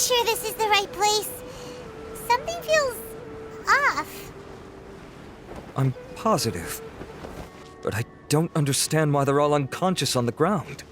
sure this is the right place. Something feels off. I'm positive. But I don't understand why they're all unconscious on the ground.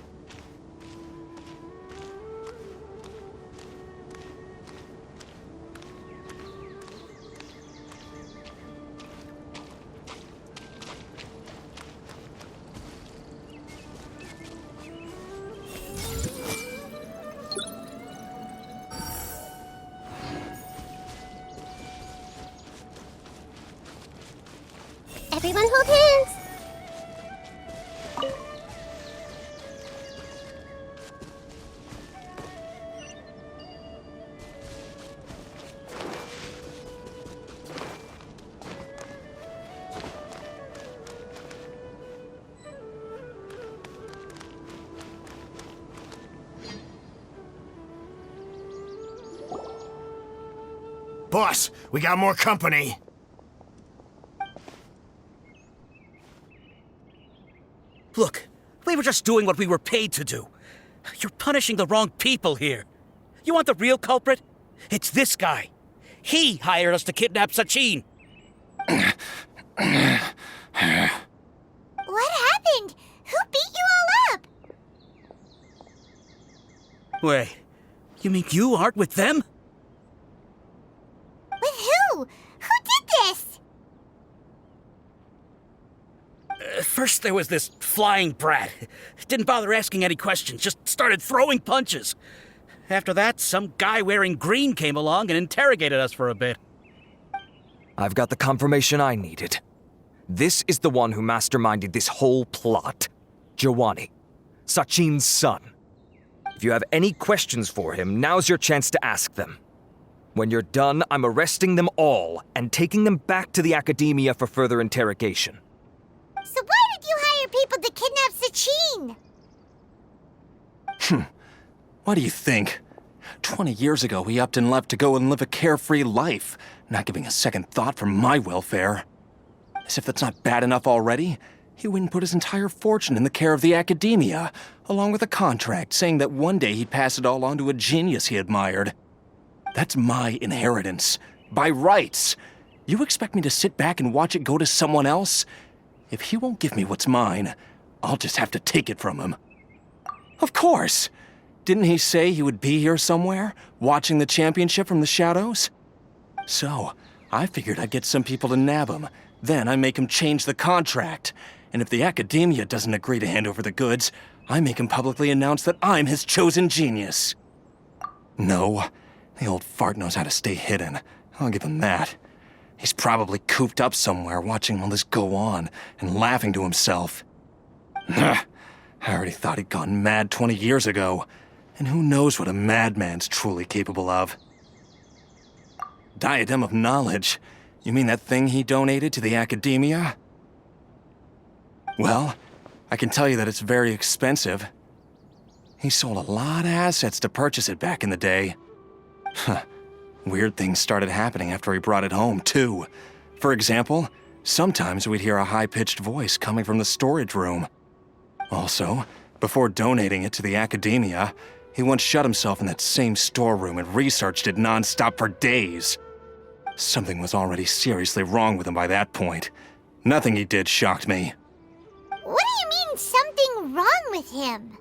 Everyone hold hands. Boss, we got more company. Look, we were just doing what we were paid to do. You're punishing the wrong people here. You want the real culprit? It's this guy. He hired us to kidnap Sachin. What happened? Who beat you all up? Wait, you mean you aren't with them? With who? Who did this? First there was this flying brat. Didn't bother asking any questions, just started throwing punches. After that, some guy wearing green came along and interrogated us for a bit. I've got the confirmation I needed. This is the one who masterminded this whole plot. Jawani, Sachin's son. If you have any questions for him, now's your chance to ask them. When you're done, I'm arresting them all and taking them back to the academia for further interrogation. So why did you hire people to kidnap Sachin? What do you think? 20 years ago, he upped and left to go and live a carefree life, not giving a second thought for my welfare. As if that's not bad enough already, he went and put his entire fortune in the care of the academia, along with a contract saying that one day he'd pass it all on to a genius he admired. That's my inheritance, by rights. You expect me to sit back and watch it go to someone else? If he won't give me what's mine, I'll just have to take it from him. Of course! Didn't he say he would be here somewhere, watching the championship from the shadows? So, I figured I'd get some people to nab him. Then I make him change the contract. And if the academia doesn't agree to hand over the goods, I make him publicly announce that I'm his chosen genius. No, the old fart knows how to stay hidden. I'll give him that. He's probably cooped up somewhere watching all this go on and laughing to himself. I already thought he'd gone mad 20 years ago. And who knows what a madman's truly capable of. Diadem of Knowledge? You mean that thing he donated to the academia? Well, I can tell you that it's very expensive. He sold a lot of assets to purchase it back in the day. Weird things started happening after he brought it home, too. For example, sometimes we'd hear a high-pitched voice coming from the storage room. Also, before donating it to the academia, he once shut himself in that same storeroom and researched it non-stop for days. Something was already seriously wrong with him by that point. Nothing he did shocked me. What do you mean, something wrong with him?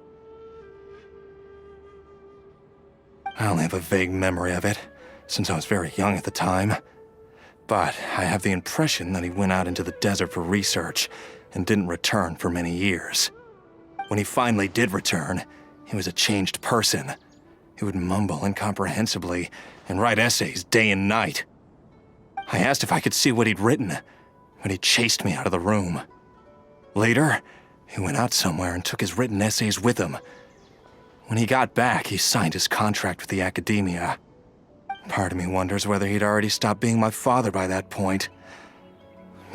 I only have a vague memory of it, since I was very young at the time. But I have the impression that he went out into the desert for research and didn't return for many years. When he finally did return, he was a changed person. He would mumble incomprehensibly and write essays day and night. I asked if I could see what he'd written, but he chased me out of the room. Later, he went out somewhere and took his written essays with him. When he got back, he signed his contract with the academia. Part of me wonders whether he'd already stopped being my father by that point.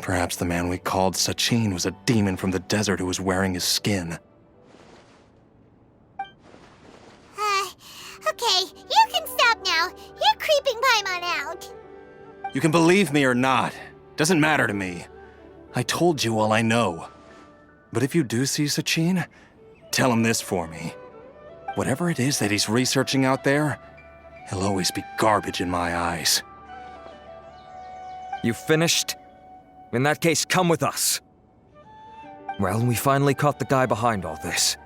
Perhaps the man we called Sachin was a demon from the desert who was wearing his skin. Okay, you can stop now. You're creeping Paimon out. You can believe me or not. Doesn't matter to me. I told you all I know. But if you do see Sachin, tell him this for me. Whatever it is that he's researching out there, he'll always be garbage in my eyes. You finished? In that case, come with us. Well, we finally caught the guy behind all this.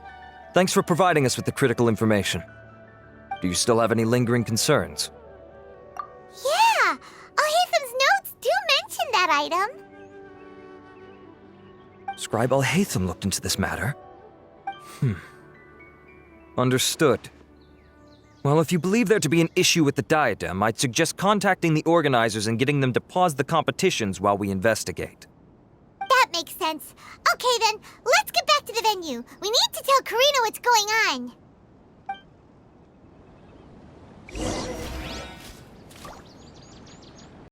Thanks for providing us with the critical information. Do you still have any lingering concerns? Yeah! Al-Haytham's notes do mention that item. Scribe Al-Haytham looked into this matter. Understood. Well, if you believe there to be an issue with the diadem, I'd suggest contacting the organizers and getting them to pause the competitions while we investigate. That makes sense. Okay then, let's get back to the venue. We need to tell Karina what's going on.